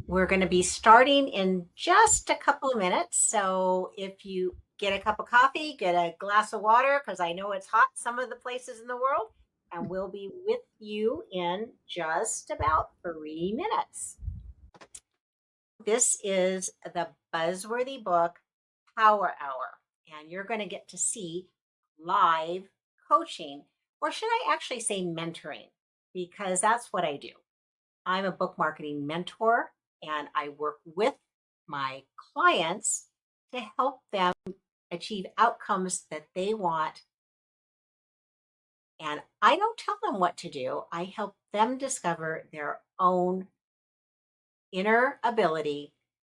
We're going to be starting in just a couple of minutes. So if you get a cup of coffee, get a glass of water, because I know it's hot some of the places in the world, and we'll be with you in just about 3 minutes. This is the Buzzworthy book Power Hour, and you're going to get to see live coaching, or should I actually say mentoring? Because that's what I do. I'm a book marketing mentor and I work with my clients to help them achieve outcomes that they want. And I don't tell them what to do, I help them discover their own inner ability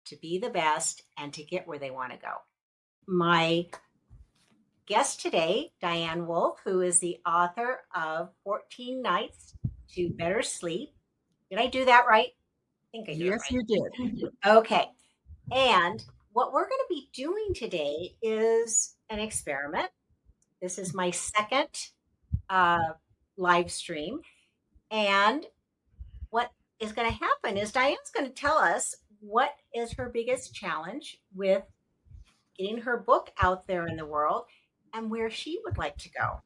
to be the best and to get where they want to go. My guest today, Diane Wolf, who is the author of 14 Nights to Better Sleep. Did I do that right? I think I did it Yes, right. you did. Okay. And what we're going to be doing today is an experiment. This is my second uh, live stream. And what is going to happen is Diane's going to tell us what is her biggest challenge with getting her book out there in the world and where she would like to go.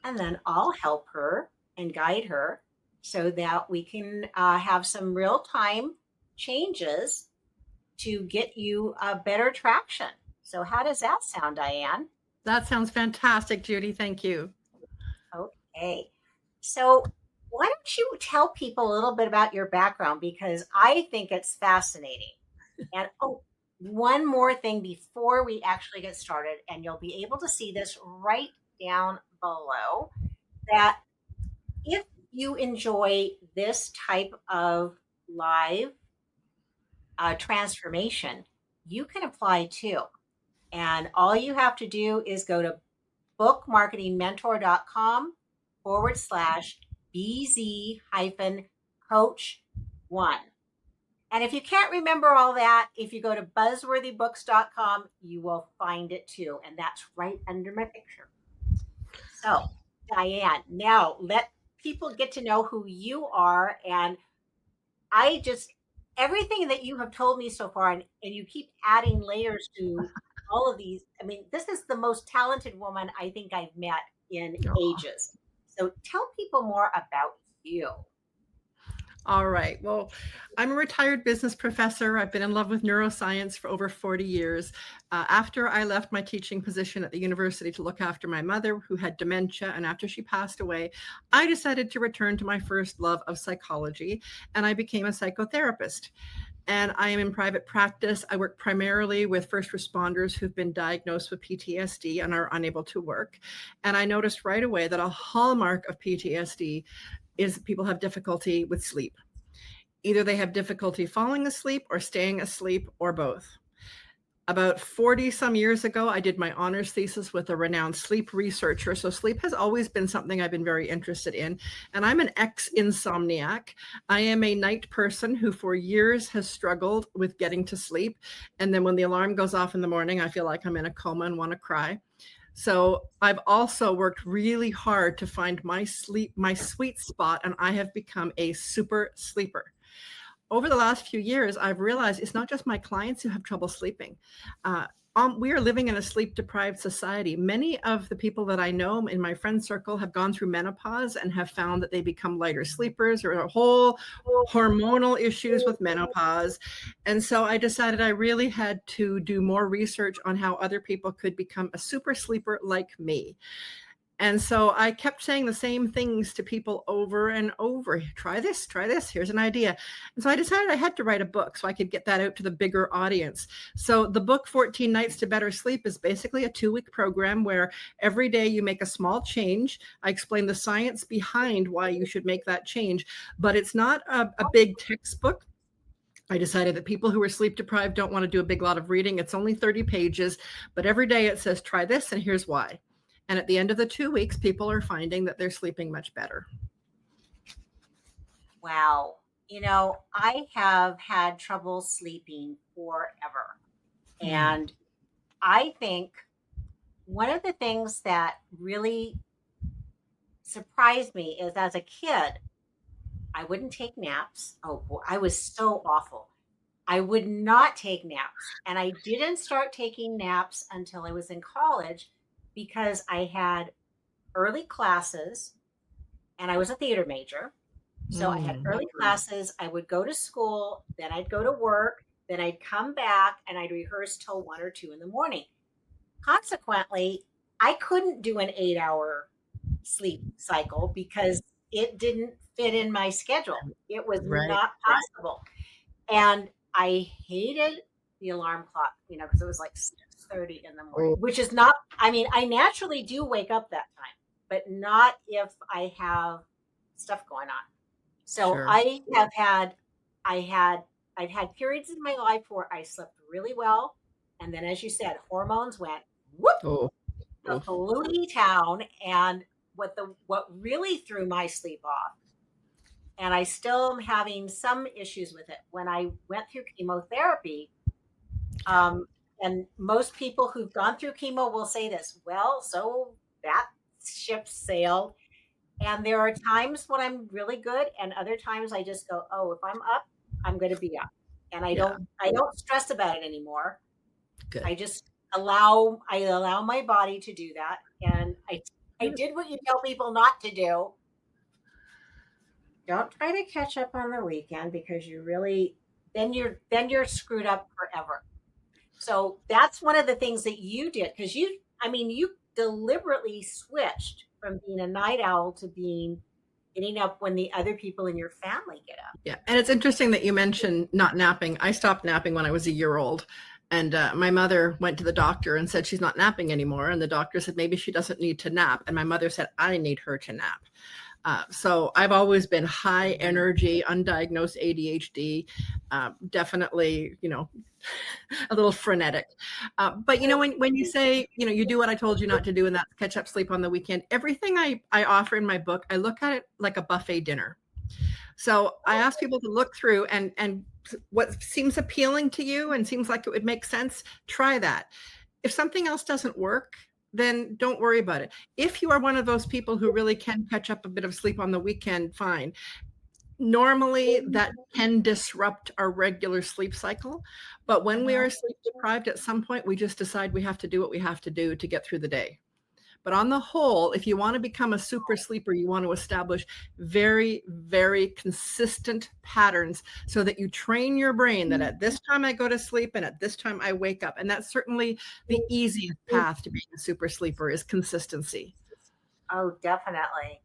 And then I'll help her and guide her so that we can have some real time changes to get you a better traction. So, how does that sound, Diane? That sounds fantastic, Judy. Thank you. Okay. So, why don't you tell people a little bit about your background? Because I think it's fascinating. And oh, one more thing before we actually get started, and you'll be able to see this right down below that if you enjoy this type of live transformation, you can apply too. And all you have to do is go to bookmarketingmentor.com/BZ hyphen coach one. And if you can't remember all that, if you go to buzzworthybooks.com, you will find it too. And that's right under my picture. So, Diane, now let people get to know who you are. And I just, everything that you have told me so far, and you keep adding layers to all of these. I mean, this is the most talented woman I think I've met in Oh, ages. So tell people more about you. all right. Well, I'm a retired business professor. I've been in love with neuroscience for over 40 years. After I left my teaching position at the university to look after my mother, who had dementia, and after she passed away, I decided to return to my first love of psychology, and I became a psychotherapist. And I am in private practice. I work primarily with first responders who've been diagnosed with PTSD and are unable to work. And I noticed right away that a hallmark of PTSD is people have difficulty with sleep. Either they have difficulty falling asleep or staying asleep or both. About 40 some years ago, I did my honors thesis with a renowned sleep researcher. So, sleep has always been something I've been very interested in. And I'm an ex insomniac. I am a night person who, for years, has struggled with getting to sleep. And then when the alarm goes off in the morning, I feel like I'm in a coma and want to cry. So, I've also worked really hard to find my sleep, my sweet spot, and I have become a super sleeper. Over the last few years, I've realized it's not just my clients who have trouble sleeping. Uh, we are living in a sleep deprived society. Many of the people that I know in my friend circle have gone through menopause and have found that they become lighter sleepers or a whole hormonal issues with menopause. And so I decided I really had to do more research on how other people could become a super sleeper like me. And so I kept saying the same things to people over and over. Try this, try this. Here's an idea. And so I decided I had to write a book so I could get that out to the bigger audience. So the book 14 Nights to Better Sleep is basically a 2-week program where every day you make a small change. I explain the science behind why you should make that change, but it's not a big textbook. I decided that people who are sleep deprived don't want to do a big lot of reading. It's only 30 pages, but every day it says, try this, and here's why. And at the end of the 2 weeks, people are finding that they're sleeping much better. Wow. You know, I have had trouble sleeping forever. Mm. And I think one of the things that really surprised me is as a kid, I wouldn't take naps. Oh boy, I was so awful. I would not take naps. And I didn't start taking naps until I was in college because I had early classes and I was a theater major. So I had Mm. early classes. I would go to school, then I'd go to work, then I'd come back and I'd rehearse till 1 or 2 in the morning. Consequently, I couldn't do an 8 hour sleep cycle because it didn't fit in my schedule. It was Right. not possible. And I hated the alarm clock, because it was like 6:30 in the morning, Oh, which is not, I mean, I naturally do wake up that time, but not if I have stuff going on. So sure. I had, I've had periods in my life where I slept really well. And then, as you said, hormones went whoop, Oh, the oh, polluting town. And what really threw my sleep off, and I still am having some issues with it. When I went through chemotherapy, um, and most people who've gone through chemo will say this, well, so that ship sailed. And there are times when I'm really good, and other times I just go, oh, if I'm up, I'm going to be up. And yeah, I don't stress about it anymore. good. I just I allow my body to do that. And I did what you tell people not to do. Don't try to catch up on the weekend because you really then you're screwed up forever. So that's one of the things that you did, because you deliberately switched from being a night owl to being getting up when the other people in your family get up. Yeah, and it's interesting that you mentioned not napping. I stopped napping when I was a year old, and my mother went to the doctor and said she's not napping anymore. And the doctor said maybe she doesn't need to nap, and my mother said I need her to nap. So I've always been high energy, undiagnosed ADHD, definitely, a little frenetic. But when you say, you do what I told you not to do, and that's catch up sleep on the weekend, everything I offer in my book, I look at it like a buffet dinner. So I ask people to look through and what seems appealing to you and seems like it would make sense, try that. If something else doesn't work, then don't worry about it. If you are one of those people who really can catch up a bit of sleep on the weekend, fine. Normally, that can disrupt our regular sleep cycle. But when we are sleep deprived, at some point, we just decide we have to do what we have to do to get through the day. But on the whole, if you want to become a super sleeper, you want to establish very, very consistent patterns so that you train your brain that at this time I go to sleep and at this time I wake up. And that's certainly the easiest path to being a super sleeper is consistency. Oh, definitely.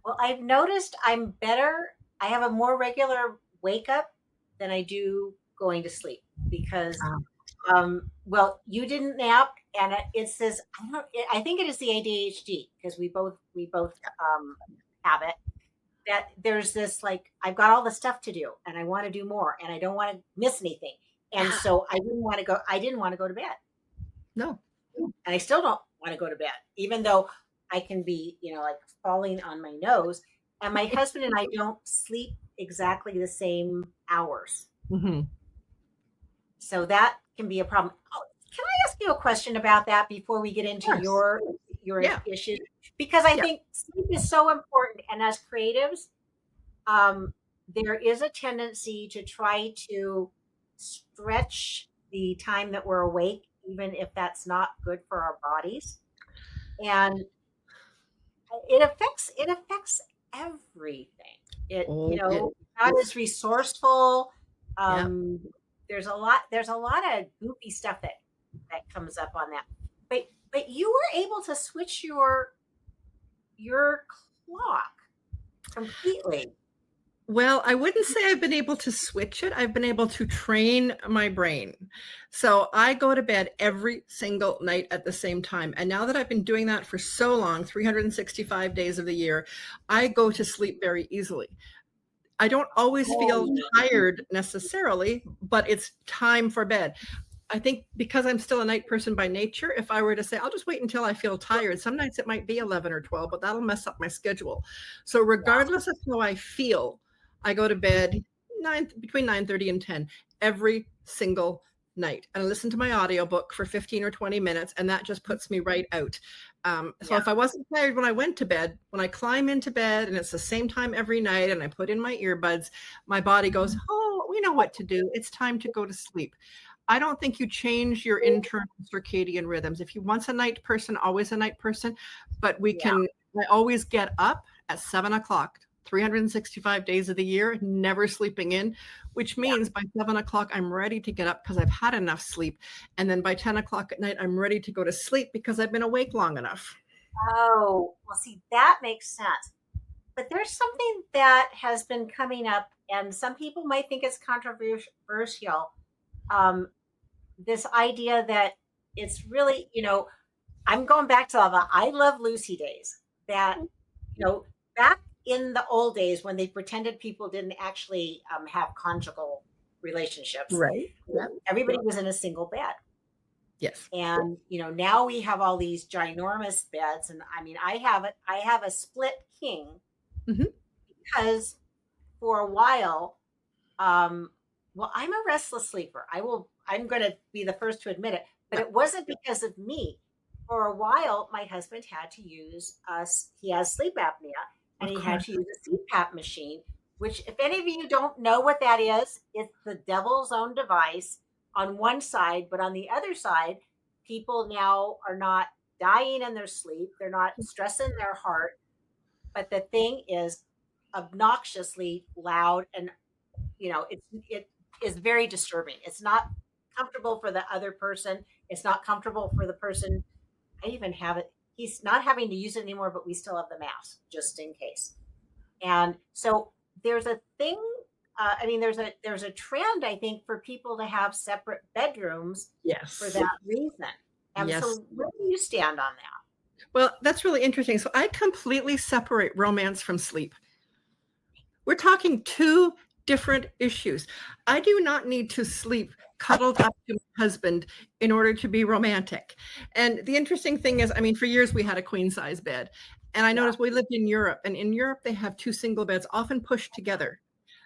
Well, I've noticed I'm better. I have a more regular wake up than I do going to sleep because, well, you didn't nap, and it says I think it is the ADHD because we both have it. That there's this, like, I've got all the stuff to do, and I want to do more, and I don't want to miss anything, and Yeah. so I didn't want to go to bed, No. and I still don't want to go to bed, even though I can be, like falling on my nose. And my husband and I don't sleep exactly the same hours. Mm-hmm. So that can be a problem. Oh, can I ask you a question about that before we get Of into course. your Yeah. issues? Because I Yeah. think sleep is so important. And as creatives, there is a tendency to try to stretch the time that we're awake, even if that's not good for our bodies. And it affects everything. It Oh, it, not as resourceful. yeah. Um, there's a lot of goofy stuff that comes up on that. But you were able to switch your clock completely. Well, I wouldn't say I've been able to switch it. I've been able to train my brain. So I go to bed every single night at the same time. And now that I've been doing that for so long, 365 days of the year, I go to sleep very easily. I don't always feel Oh, tired necessarily, but it's time for bed. I think because I'm still a night person by nature, if I were to say, I'll just wait until I feel tired, some nights it might be 11 or 12, but that'll mess up my schedule. So yeah. regardless of how I feel, I go to bed between 9:30 and 10 every single night. And I listen to my audiobook for 15 or 20 minutes, and that just puts me right out. So Yeah. if I wasn't tired when I went to bed, when I climb into bed and it's the same time every night and I put in my earbuds, my body goes, oh, we know what to do. It's time to go to sleep. I don't think you change your internal circadian rhythms. If you once a night person, always a night person, but Yeah. I always get up at 7 o'clock, 365 days of the year, never sleeping in, which Yeah. means by 7 o'clock, I'm ready to get up because I've had enough sleep. And then by 10 o'clock at night, I'm ready to go to sleep because I've been awake long enough. Oh, well, see, that makes sense. But there's something that has been coming up, and some people might think it's controversial. Um, this idea that it's really, I'm going back to the I Love Lucy days. That, back in the old days when they pretended people didn't actually have conjugal relationships, Right. Yeah. everybody was in a single bed. Yes. And now we have all these ginormous beds, and I mean, I have a split king Mhm. because for a while, um, well, I'm a restless sleeper. I'm going to be the first to admit it, but Yeah. it wasn't because of me. For a while, my husband had to use us. He has sleep apnea, and Of he had course. to use a CPAP machine. Which, if any of you don't know what that is, it's the devil's own device on one side, but on the other side, people now are not dying in their sleep. They're not stressing their heart, but the thing is obnoxiously loud, and it is very disturbing. It's not comfortable for the other person. It's not comfortable for the person. I even have it. He's not having to use it anymore, but we still have the mask just in case. And so there's a thing. I mean, there's a trend, I think, for people to have separate bedrooms for Yes. that reason. And Yes. so, where do you stand on that? Well, that's really interesting. So I completely separate romance from sleep. We're talking two different issues. I do not need to sleep cuddled up to my husband in order to be romantic. And the interesting thing is, I mean, for years we had a queen size bed. And I Yeah, noticed we lived in Europe, and in Europe they have two single beds, often pushed together,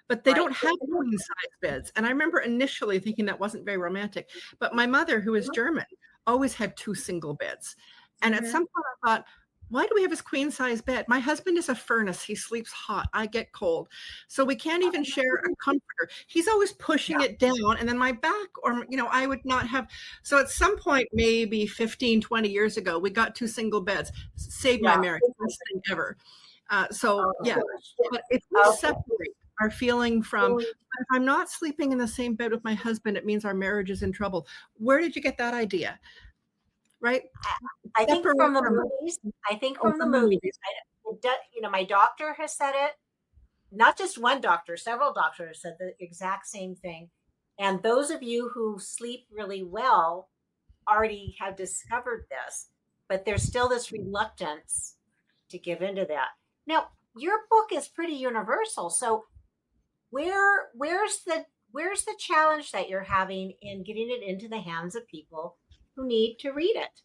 but they right. don't have queen size beds. And I remember initially thinking that wasn't very romantic. But my mother, who is German, always had two single beds. And at Mm-hmm. some point I thought, why do we have this queen size bed? My husband is a furnace. He sleeps hot. I get cold. So we can't even share a comforter. He's always pushing Yeah, it down, and then my back, or, I would not have. So at some point, maybe 15, 20 years ago, we got two single beds, saved my yeah. marriage, best thing ever. So Oh yeah, gosh. but if we Okay. separate our feeling from, if I'm not sleeping in the same bed with my husband, it means our marriage is in trouble. Where did you get that idea? Right? I think Separate from the from, movies. I think oh, from the from the movies. movies. My doctor has said it. Not just one doctor, several doctors said the exact same thing. And those of you who sleep really well already have discovered this, but there's still this reluctance to give into that. Now, your book is pretty universal. So where's the challenge that you're having in getting it into the hands of people who need to read it?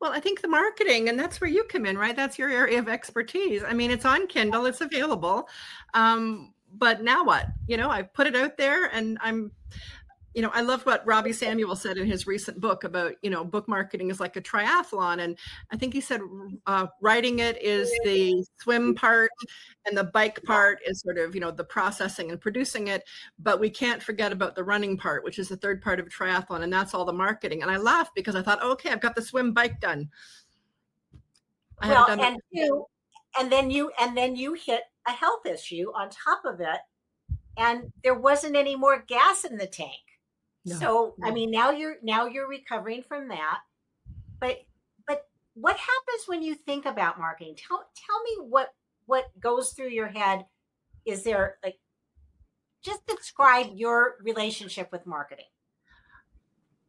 Well, I think the marketing, and that's where you come in, right? That's your area of expertise. I mean, it's on Kindle, it's available. But now what? I put it out there, and I love what Robbie Samuel said in his recent book about, book marketing is like a triathlon. And I think he said writing it is the swim part, and the bike part is sort of, the processing and producing it. But we can't forget about the running part, which is the third part of a triathlon. And that's all the marketing. And I laughed because I thought, okay, I've got the swim bike done. I haven't Well, done and two, and then you hit a health issue on top of it, and there wasn't any more gas in the tank. no. So I mean, now you're recovering from that. But what happens when you think about marketing? Tell me what goes through your head. Is there, like, just describe your relationship with marketing?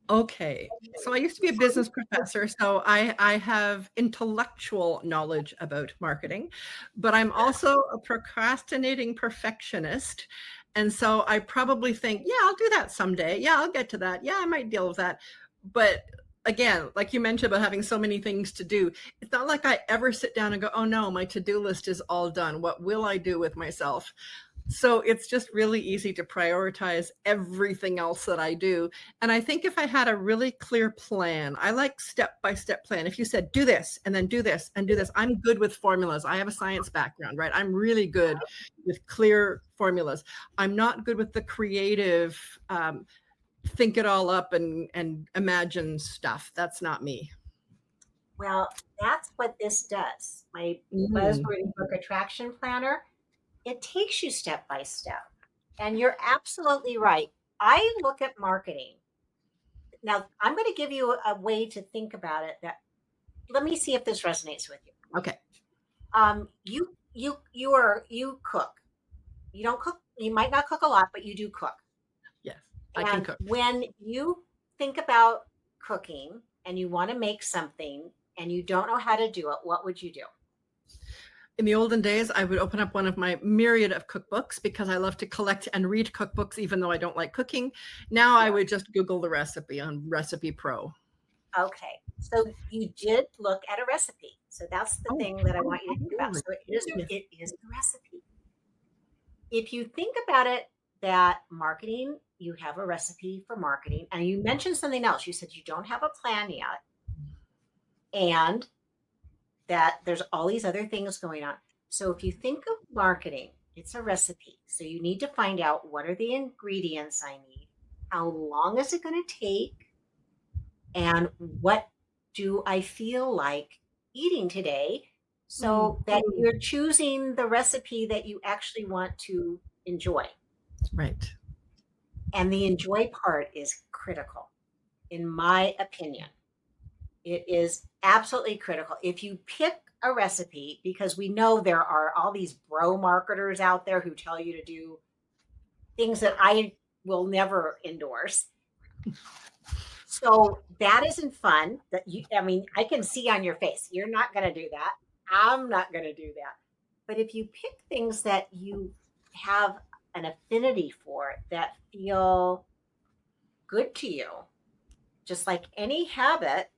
Okay. So I used to be a business professor, so I have intellectual knowledge about marketing, but I'm also a procrastinating perfectionist. And so I probably think, yeah, I'll do that someday. Yeah, I'll get to that. Yeah, I might deal with that. But again, like you mentioned about having so many things to do, it's not like I ever sit down and go, oh no, my to-do list is all done. What will I do with myself? So it's just really easy to prioritize everything else that I do. And I think if I had a really clear plan, I like step-by-step plan. If you said, do this and then do this and do this, I'm good with formulas. I have a science background, right? I'm really good with clear formulas. I'm not good with the creative, think it all up and imagine stuff. That's not me. Well, that's what this does. My Mm, Buzzworthy Book Attraction Planner, it takes you step by step. And you're absolutely right. I look at marketing. Now, I'm going to give you a way to think about it that let me see if this resonates with you. okay. You cook. You don't cook, you might not cook a lot, but you do cook. Yes, I can And cook. when you think about cooking and you want to make something and you don't know how to do it, what would you do? In the olden days, I would open up one of my myriad of cookbooks because I love to collect and read cookbooks, even though I don't like cooking. Now I Yeah. would just Google the recipe on Recipe Pro. Okay. So you did look at a recipe. So that's the Oh, thing that I oh, want you to think about. absolutely. So Yes. it is a recipe. If you think about it, that marketing, you have a recipe for marketing, and you mentioned something else. You said you don't have a plan yet, and that there's all these other things going on. So if you think of marketing, it's a recipe. So you need to find out what are the ingredients I need, how long is it going to take, and what do I feel like eating today Mm, so that you're choosing the recipe that you actually want to enjoy. right. And the enjoy part is critical, in my opinion. It is absolutely critical. If you pick a recipe, because we know there are all these bro marketers out there who tell you to do things that I will never endorse. So that isn't fun. That you, I mean, I can see on your face, you're not going to do that. I'm not going to do that. But if you pick things that you have an affinity for that feel good to you, just like any habit,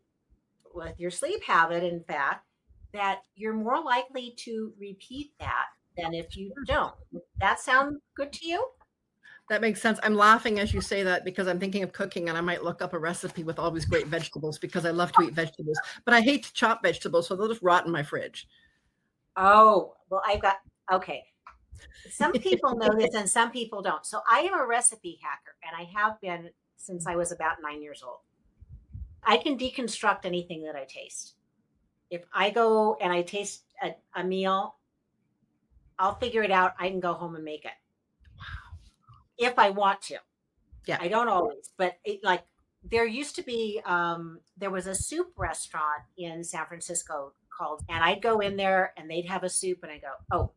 with your sleep habit, in fact, that you're more likely to repeat that than if you don't. That sound good to you? That makes sense. I'm laughing as you say that because I'm thinking of cooking and I might look up a recipe with all these great vegetables because I love to eat vegetables, but I hate to chop vegetables, so they'll just rot in my fridge. Oh, well, I've got, okay. Some people know this and some people don't. So I am a recipe hacker and I have been since I was about 9 years old. I can deconstruct anything that I taste. If I go and I taste a meal, I'll figure it out. I can go home and make it if I want to. Yeah. I don't always, but like there used to be, there was a soup restaurant in San Francisco called, and I'd go in there and they'd have a soup and I go, oh,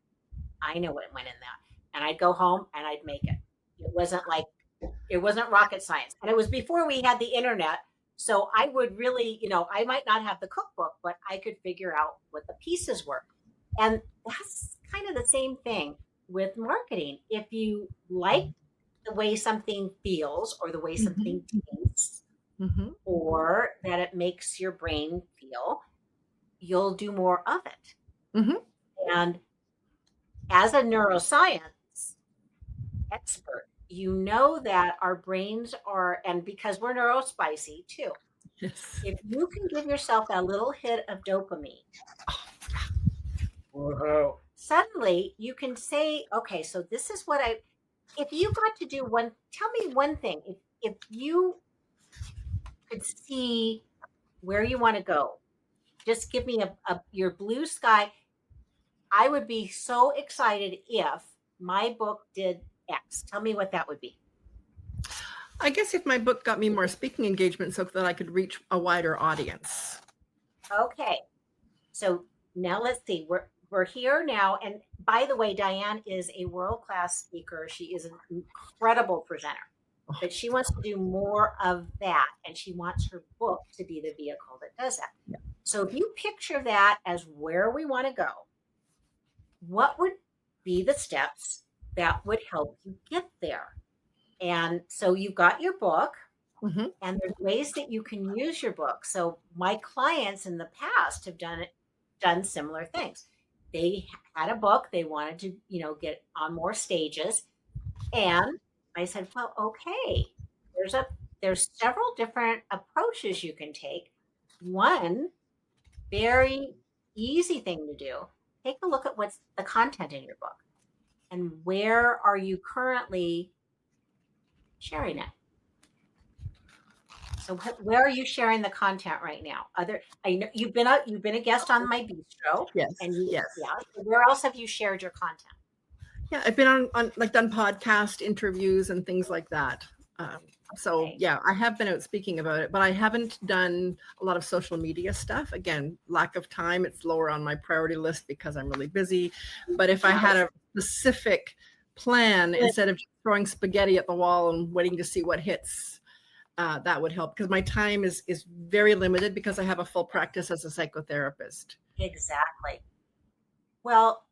I know what went in that. And I'd go home and I'd make it. It wasn't rocket science. And it was before we had the internet. So I would really, I might not have the cookbook, but I could figure out what the pieces were. And that's kind of the same thing with marketing. If you like the way something feels or the way something Mhm. tastes Mhm. or that it makes your brain feel, you'll do more of it. Mhm. And as a neuroscience expert, you know that our brains are, and because we're neurospicy too, Yes. if you can give yourself that little hit of dopamine, whoa, suddenly you can say, okay, so this is what I, if you got to do one, tell me one thing. If you could see where you want to go, just give me your blue sky. I would be so excited if my book did X. Tell me what that would be. I guess if my book got me more speaking engagement so that I could reach a wider audience. Okay. So now let's see. We're here now. And by the way, Diane is a world-class speaker. She is an incredible presenter, Oh, but she wants to do more of that. And she wants her book to be the vehicle that does that. yeah. So if you picture that as where we want to go, what would be the steps that would help you get there? And so you've got your book, Mhm. and there's ways that you can use your book. So my clients in the past have done similar things. they had a book. They wanted to, get on more stages. And I said, well, okay, there's a there's several different approaches you can take. One very easy thing to do, take a look at what's the content in your book and where are you currently sharing it. So where are you sharing the content right now? I know you've been a guest on my bistro, Yes. and Yes. yeah. So where else have you shared your content? Yeah, I've been on like done podcast interviews and things like that. So Okay. yeah, I have been out speaking about it, but I haven't done a lot of social media stuff. Again, lack of time. It's lower on my priority list because I'm really busy. But if I had a specific plan instead of just throwing spaghetti at the wall and waiting to see what hits, that would help because my time is very limited because I have a full practice as a psychotherapist. Exactly. Well,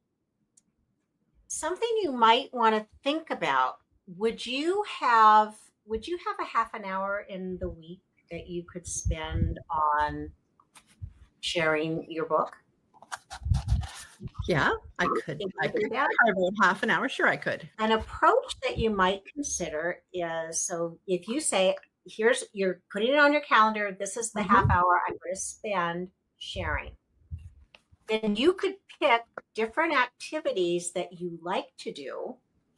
something you might want to think about, would you have a half an hour in the week that you could spend on sharing your book? Yeah, I could. Think I you do could that? carve out half an hour. Sure, I could. An approach that you might consider is, so if you say, you're putting it on your calendar, this is the half Mm-hmm. hour I'm going to spend sharing. Then you could pick different activities that you like to do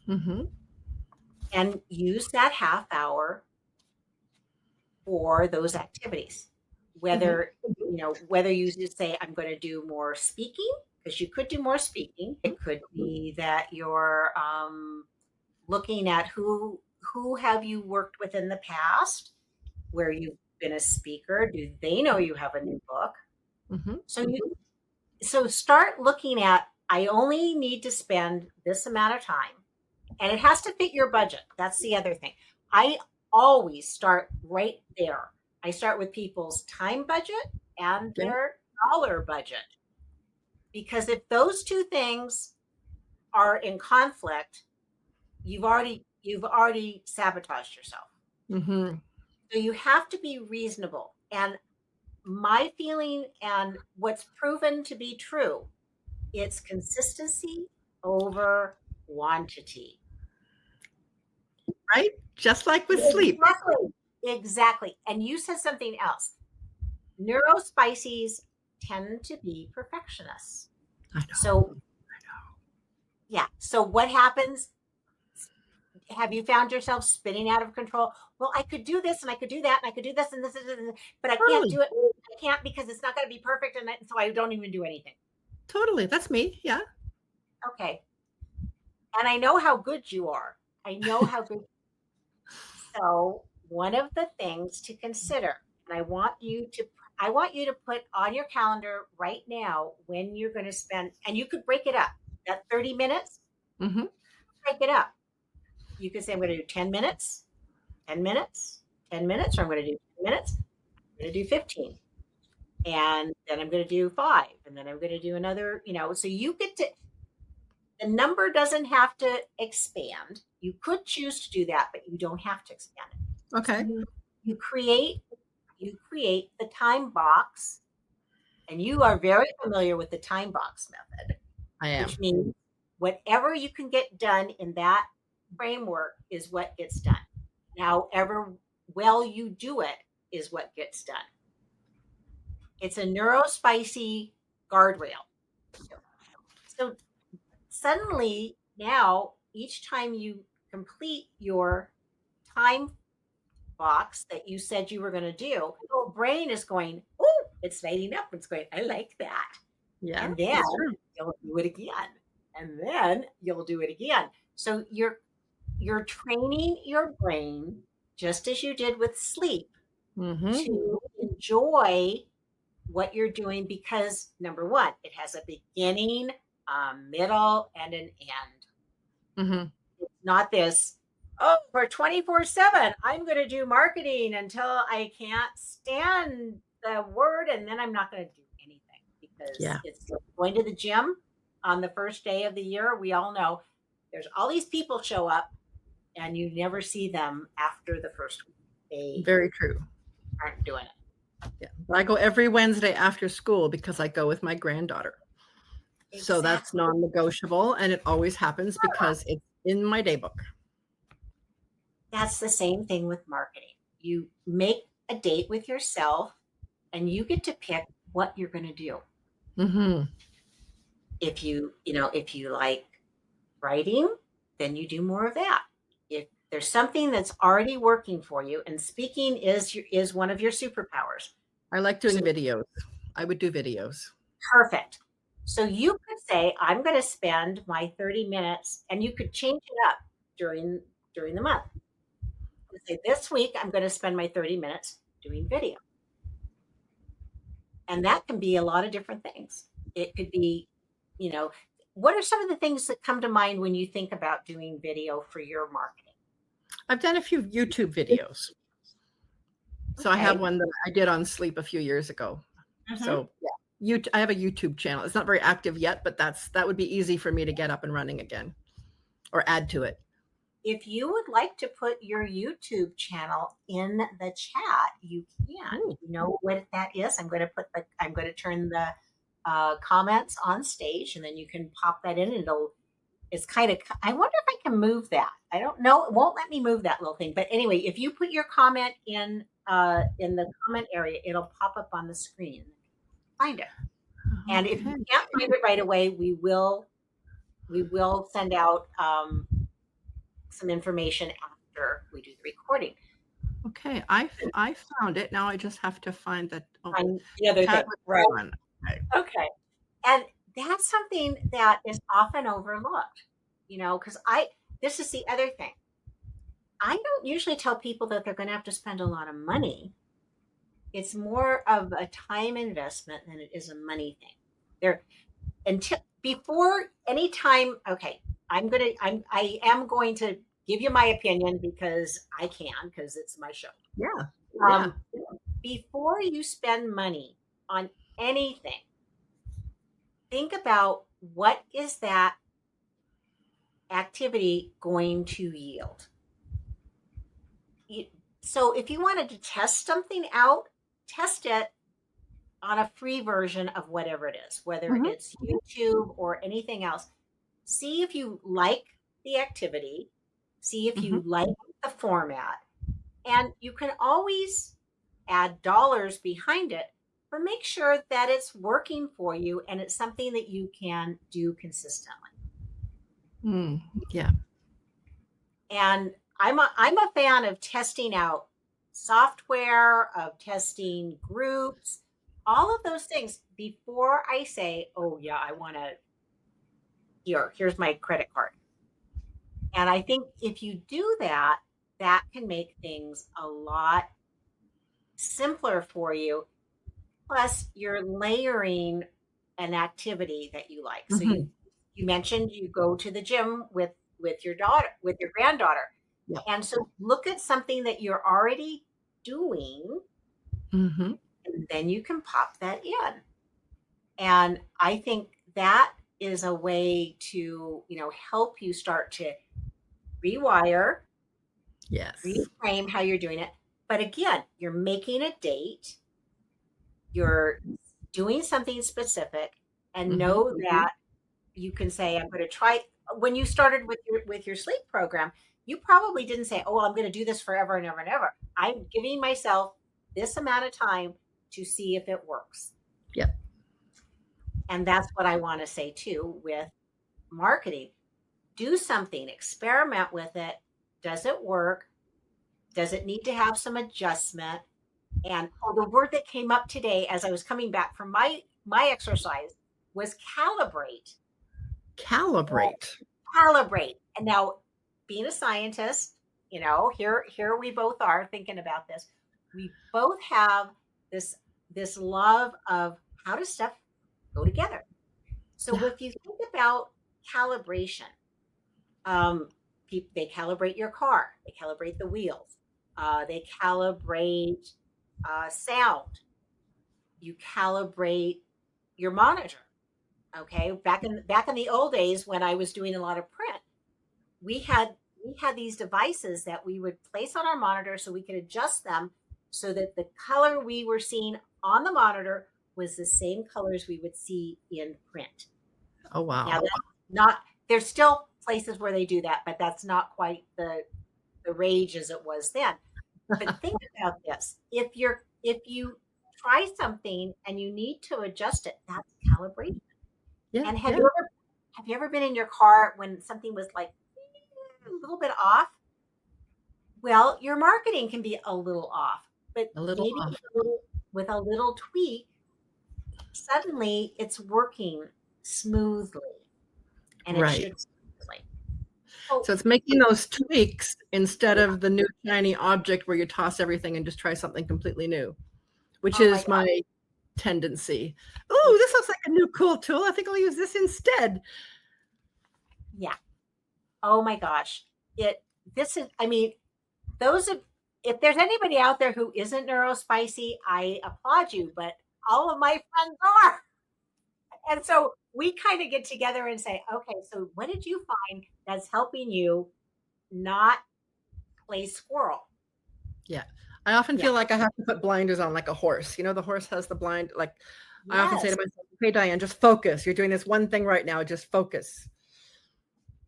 Mm-hmm. and use that half hour for those activities. Mm-hmm. Whether you just say, I'm going to do more speaking, because you could do more speaking. It could be that you're looking at who have you worked with in the past where you've been a speaker. Do they know you have a new book? Mm-hmm. So start looking at, I only need to spend this amount of time, and it has to fit your budget. That's the other thing. I always start right there. I start with people's time budget and Yeah. their dollar budget, because if those two things are in conflict, you've already sabotaged yourself. Mm-hmm. So you have to be reasonable. And my feeling, and what's proven to be true, it's consistency over quantity. Right? Just like with sleep. Exactly. Exactly. And you said something else. Neurospices tend to be perfectionists. I know. So, yeah. So, what happens? Have you found yourself spinning out of control? Well, I could do this and I could do that and I could do this and this, but I can't Totally. do it. I can't because it's not going to be perfect. And so I don't even do anything. Totally. That's me. Yeah. Okay. And I know how good you are. I know how good. So, one of the things to consider, and I want you to put on your calendar right now when you're going to spend, and you could break it up. That 30 minutes, Mm-hmm. break it up. You could say, I'm going to do 10 minutes, 10 minutes, 10 minutes, or I'm going to do 10 minutes, I'm going to do 15. And then I'm going to do 5. And then I'm going to do another, so you get to, the number doesn't have to expand. You could choose to do that, but you don't have to expand it. Okay. You create the time box, and you are very familiar with the time box method, I am. which means whatever you can get done in that framework is what gets done. Now, ever well you do it is what gets done. It's a neurospicy guardrail. So suddenly now, each time you complete your time box that you said you were going to do, your brain is going, oh, it's lighting up. It's going, I like that. Yeah. And then you'll do it again. And then you'll do it again. So you're training your brain, just as you did with sleep, Mm-hmm. to enjoy what you're doing, because number one, it has a beginning, a middle, and an end. Mm-hmm. It's not this, oh, for 24/7, I'm going to do marketing until I can't stand the word, and then I'm not going to do anything, because Yeah. it's like going to the gym on the first day of the year. We all know there's all these people show up, and you never see them after the first week. They Very true. aren't doing it. Yeah. I go every Wednesday after school because I go with my granddaughter. So that's Exactly. non-negotiable, and it always happens because it's in my daybook. That's the same thing with marketing. You make a date with yourself and you get to pick what you're going to do. Mm-hmm. If you like writing, then you do more of that. If there's something that's already working for you, and speaking is one of your superpowers. I like doing So videos. I would do videos. perfect. So you could say, I'm going to spend my 30 minutes, and you could change it up during the month. You say, this week I'm going to spend my 30 minutes doing video. And that can be a lot of different things. It could be, you know, what are some of the things that come to mind when you think about doing video for your marketing? I've done a few YouTube videos. So I have Okay. one that I did on sleep a few years ago. Mm-hmm. So yeah, I have a YouTube channel. It's not very active yet, but that would be easy for me to get up and running again or add to it. If you would like to put your YouTube channel in the chat, you can. Ooh. You know what that is? I'm going to turn the comments on stage, and then you can pop that in, and it's kind of, I wonder if I can move that. I don't know. It won't let me move that little thing. But anyway, if you put your comment in the comment area, it'll pop up on the screen. Find it. And if you Okay. can't find it right away, we will send out some information after we do the recording. Okay. I found it. Now I just have to find that. Oh, On the other chat thing, with right? everyone. Okay. Okay. And that's something that is often overlooked, because this is the other thing. I don't usually tell people that they're going to have to spend a lot of money. It's more of a time investment than it is a money thing. There, until before any time. Okay, I am going to give you my opinion because I can, because it's my show. Yeah. Yeah. Um, before you spend money on anything, think about what is that activity going to yield. So if you wanted to test something out, test it on a free version of whatever it is, whether Mhm. it's YouTube or anything else. See if you like the activity, see if Mhm. you like the format, and you can always add dollars behind it, but make sure that it's working for you and it's something that you can do consistently. Mm. Yeah. And I'm a fan of testing out software, of testing groups, all of those things before I say, oh yeah, I want to, here's my credit card. And I think if you do that, that can make things a lot simpler for you. Plus, you're layering an activity that you like. So Mhm. you mentioned you go to the gym with your daughter, with your granddaughter. Yeah. And so look at something that you're already doing, Mhm. and then you can pop that in. And I think that is a way to, help you start to rewire, Yes. reframe how you're doing it. But again, you're making a date, you're doing something specific, and Mhm. know that you can say, I'm going to try. When you started with your sleep program, you probably didn't say, oh, well, I'm going to do this forever and ever and ever. I'm giving myself this amount of time to see if it works. Yeah. And that's what I want to say too with marketing. Do something, experiment with it. Does it work? Does it need to have some adjustment? And the word that came up today as I was coming back from my exercise was calibrate. Calibrate. Calibrate. And now, being a scientist, here we both are thinking about this. We both have this love of how does stuff go together. So Yeah. if you think about calibration, um, they calibrate your car, they calibrate the wheels, they calibrate sound, you calibrate your monitor. Okay, back in the old days when I was doing a lot of print, we had we had these devices that we would place on our monitor so we could adjust them so that the color we were seeing on the monitor was the same colors we would see in print. Oh, Now wow. that's not, there's still places where they do that, but that's not quite the rage as it was then. But think about this. If you try something and you need to adjust it, that's calibration. Yeah, And yeah, have you ever been in your car when something was like a little bit off? Well, your marketing can be a little off, but a little maybe off. with a little tweak, suddenly it's working smoothly, and it Right. should smoothly. Oh, So it's making those tweaks instead of the new shiny object where you toss everything and just try something completely new, which oh my is God. my tendency. Oh, It's this looks like a new cool tool. I think I'll use this instead. yeah. Oh my gosh. It this is I mean, those of if there's anybody out there who isn't neurospicy, I applaud you, but all of my friends are. And so we kind of get together and say, okay, so what did you find that's helping you not play squirrel? Yeah. I often Yeah. feel like I have to put blinders on like a horse. You know, the horse has the blind, like I often say to Yes. myself, okay, Diane, just focus. You're doing this one thing right now. Just focus.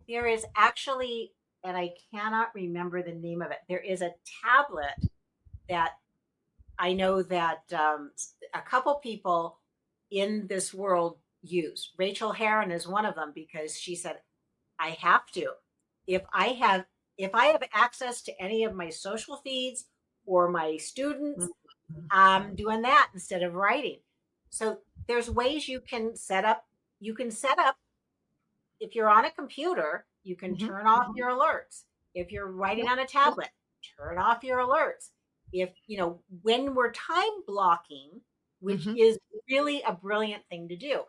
There is actually, and I cannot remember the name of it, there is a tablet that I know that a couple people in this world use. Rachel Heron is one of them because she said, I have to. If I have if I have access to any of my social feeds or my students, Mhm. I'm doing that instead of writing. So there's ways you can set up if you're on a computer, you can Mhm. turn off your alerts. If you're writing Yep. on a Yep. tablet, turn off your alerts. If, when we're time blocking, which Mhm. is really a brilliant thing to do,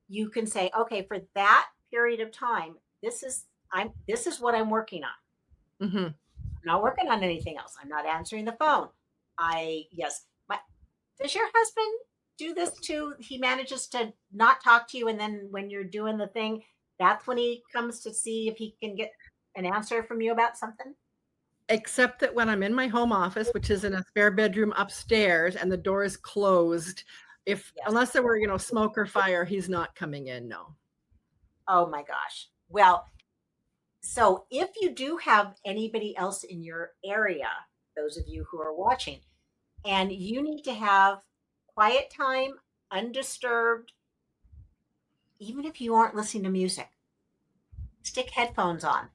you can say, okay, for that period of time, this is what I'm working on. Mhm. I'm not working on anything else. I'm not answering the phone. Yes, does your husband do this too? He manages to not talk to you, and then when you're doing the thing, that's when he comes to see if he can get an answer from you about something. Except that when I'm in my home office, which is in a spare bedroom upstairs and the door is closed, if Yes. unless there were, smoke or fire, he's not coming in, no. Oh my gosh. Well, so if you do have anybody else in your area, those of you who are watching, and you need to have quiet time, undisturbed, even if you aren't listening to music, stick headphones on.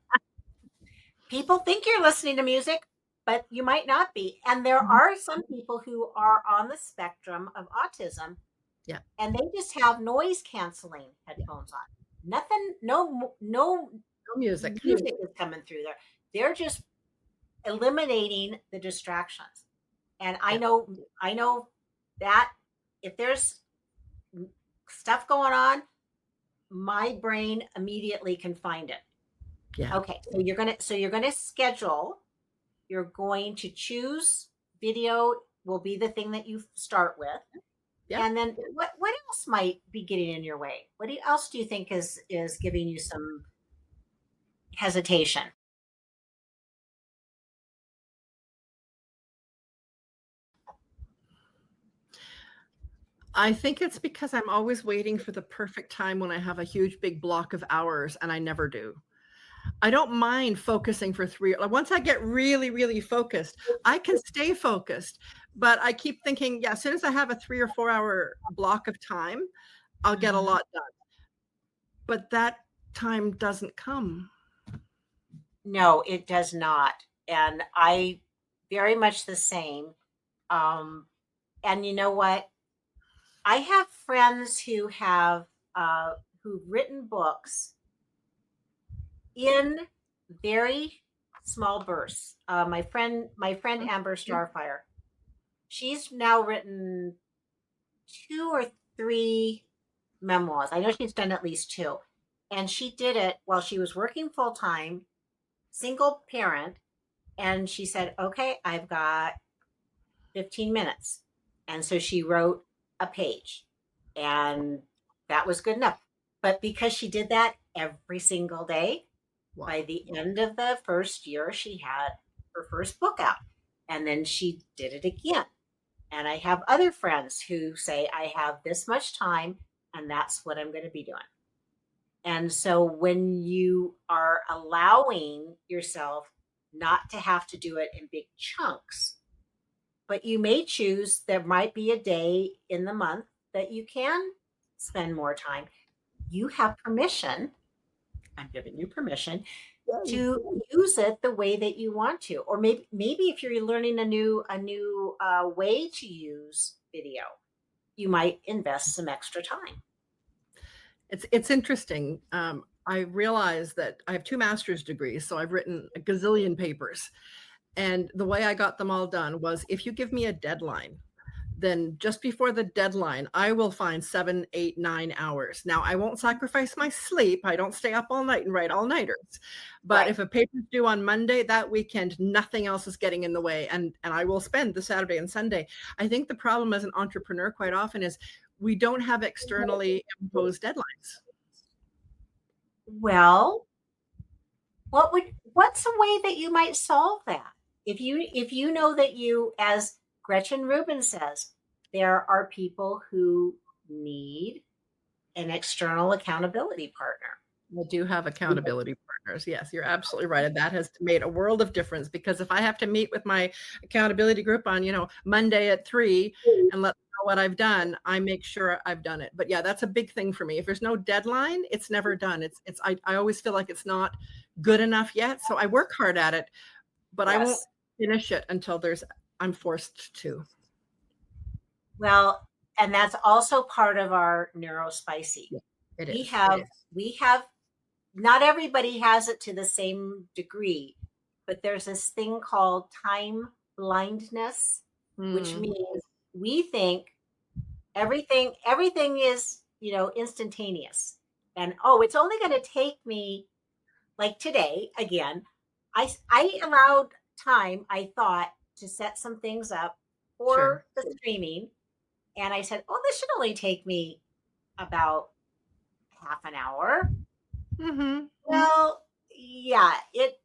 People think you're listening to music, but you might not be. And there Mhm. are some people who are on the spectrum of autism Yeah. and they just have noise canceling headphones on. Nothing, no No music. music is coming through there. They're just eliminating the distractions. And Yeah. I know that if there's stuff going on, my brain immediately can find it. Yeah. Okay, so you're gonna schedule. You're going to choose video will be the thing that you start with. Yeah. And then what else might be getting in your way? Else do you think is giving you some hesitation? I think it's because I'm always waiting for the perfect time when I have a huge big block of hours and I never do. I don't mind focusing for 3 like, once I get really, really focused, I can stay focused, but I keep thinking, yeah, as soon as I have a 3 or 4 hour block of time, I'll get a Mhm. lot done, but that time doesn't come. No, it does not. And I very much the same. Um, and you know what? I have friends who've written books in very small bursts. My friend Mhm. Amber Yeah. Starfire, she's now written two or three memoirs. I know she's done at least two. And she did it while she was working full time, single parent. And she said, okay, I've got 15 minutes. And so she wrote a page, and that was good enough. But because she did that every single day, by Wow. the end of the first year, she had her first book out. And then she did it again. And I have other friends who say, I have this much time, and that's what I'm going to be doing. And so when you are allowing yourself not to have to do it in big chunks, but you may choose, there might be a day in the month that you can spend more time. You have permission. I'm giving you permission Yay. to use it the way that you want to. Or maybe if you're learning a new way to use video, you might invest some extra time. It's interesting. I realize that I have 2 master's degrees, so I've written a gazillion papers, and the way I got them all done was if you give me a deadline, then just before the deadline, I will find 7, 8, 9 hours. Now, I won't sacrifice my sleep. I don't stay up all night and write all-nighters. But Right. if a paper's due on Monday, that weekend, nothing else is getting in the way, and I will spend the Saturday and Sunday. I think the problem as an entrepreneur quite often is we don't have externally imposed deadlines. Well, what's a way that you might solve that? If you know that you, as Gretchen Rubin says, there are people who need an external accountability partner. I do have accountability partners. Yes, you're absolutely right. And that has made a world of difference because if I have to meet with my accountability group on, Monday at 3 and let them know what I've done, I make sure I've done it. But yeah, that's a big thing for me. If there's no deadline, it's never done. I always feel like it's not good enough yet. So I work hard at it, but I won't Yes. finish it until I'm forced to. Well, and that's also part of our neurospicy. Yeah, it We is. It have is. we have not everybody has it to the same degree, but there's this thing called time blindness, which Mm, means we think everything is, instantaneous. And oh, it's only going to take me, like today again, I allowed time, I thought, to set some things up sure. for the streaming, and I said, "Oh, this should only take me about half an hour." Hmm. Well, yeah, it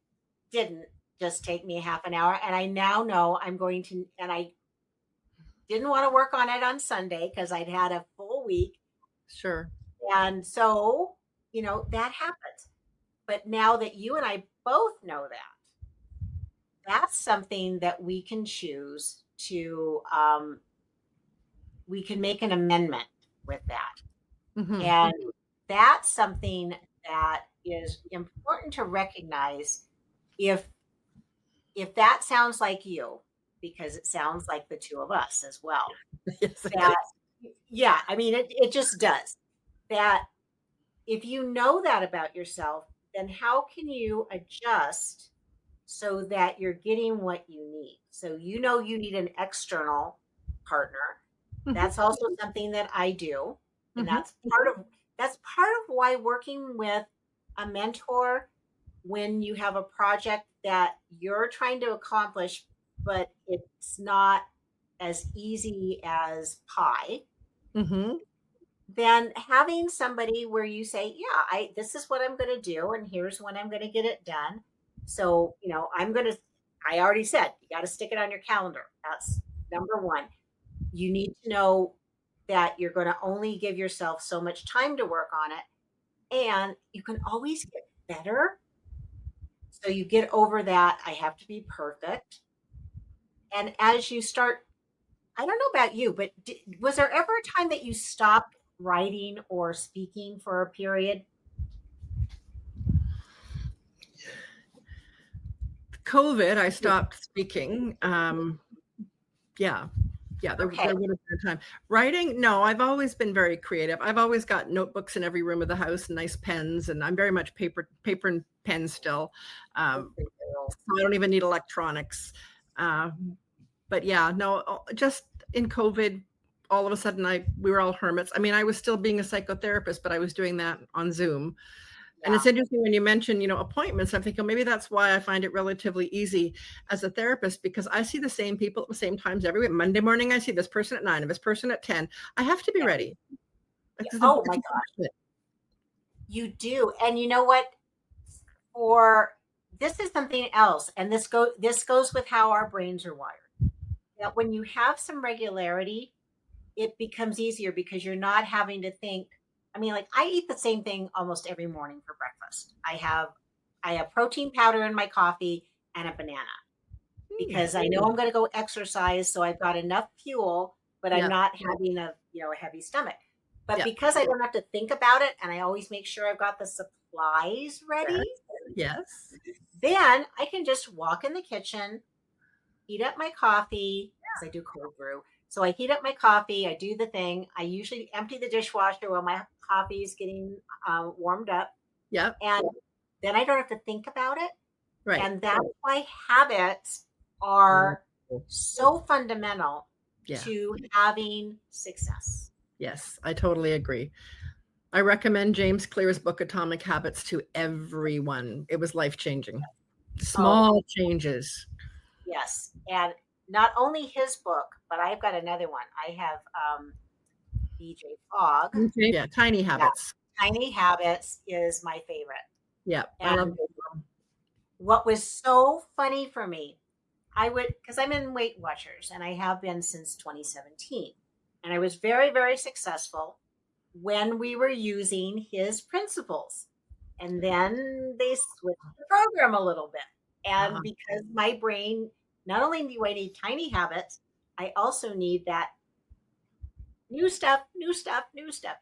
didn't just take me half an hour. And I now know I'm going to, and I didn't want to work on it on Sunday because I'd had a full week. Sure. And so, that happens. But now that you and I both know that, that's something that we can choose to, we can make an amendment with that. Hmm. And that's something that is important to recognize if that sounds like you, because it sounds like the two of us as well. Yes, it That, does. yeah, I mean, it just does. That if you know that about yourself, then how can you adjust so that you're getting what you need? So you need an external partner. Hmm. That's also something that I do, and Hmm. that's part of why working with a mentor when you have a project that you're trying to accomplish, but it's not as easy as pie, Hmm. then having somebody where you say, yeah, this is what I'm going to do, and here's when I'm going to get it done. So, I already said, you got to stick it on your calendar. That's number one. You need to know that you're going to only give yourself so much time to work on it, and you can always get better. So you get over that. I have to be perfect. And as you start, I don't know about you, but was there ever a time that you stopped writing or speaking for a period? COVID, I stopped speaking. Yeah, yeah, Okay. there would have been a time. Writing, no, I've always been very creative. I've always got notebooks in every room of the house, and nice pens, and I'm very much paper and pen still. Good Um, for you. so I don't even need electronics. Uh, but yeah, no, just in COVID, all of a sudden we were all hermits. I mean, I was still being a psychotherapist, but I was doing that on Zoom. And Yeah. it's interesting when you mention, appointments. I'm thinking maybe that's why I find it relatively easy as a therapist because I see the same people at the same times every week. Monday morning, I see this person at 9 and this person at 10. I have to be Yeah. ready. Yeah. It's Oh my it's God. You do. And you know what? For This is something else. And this goes with how our brains are wired. That when you have some regularity, it becomes easier because you're not having to think I mean, like I eat the same thing almost every morning for breakfast. I have protein powder in my coffee and a banana because I know I'm going to go exercise, so I've got enough fuel, but I'm Yeah. not having a heavy stomach. But Yeah. because I don't have to think about it, and I always make sure I've got the supplies ready, Yes. Yes. then I can just walk in the kitchen, heat up my coffee because I do cold brew. So I heat up my coffee, I do the thing. I usually empty the dishwasher while my coffee is getting warmed up, Yep. and then I don't have to think about it. Right. And that's why habits are so fundamental Yeah. to having success. Yes, I totally agree. I recommend James Clear's book, Atomic Habits, to everyone. It was life changing. Oh, Small changes. yes. And not only his book, but I've got another one. I have BJ Fogg. Okay. Yeah. Tiny Yeah, habits. Tiny Habits is my favorite. Yeah. I love And what was so funny for me, I would, because I'm in Weight Watchers and I have been since 2017. And I was very, very successful when we were using his principles. And then they switched the program a little bit. And because my brain, not only do I need tiny habits, I also need that new stuff, new stuff, new stuff.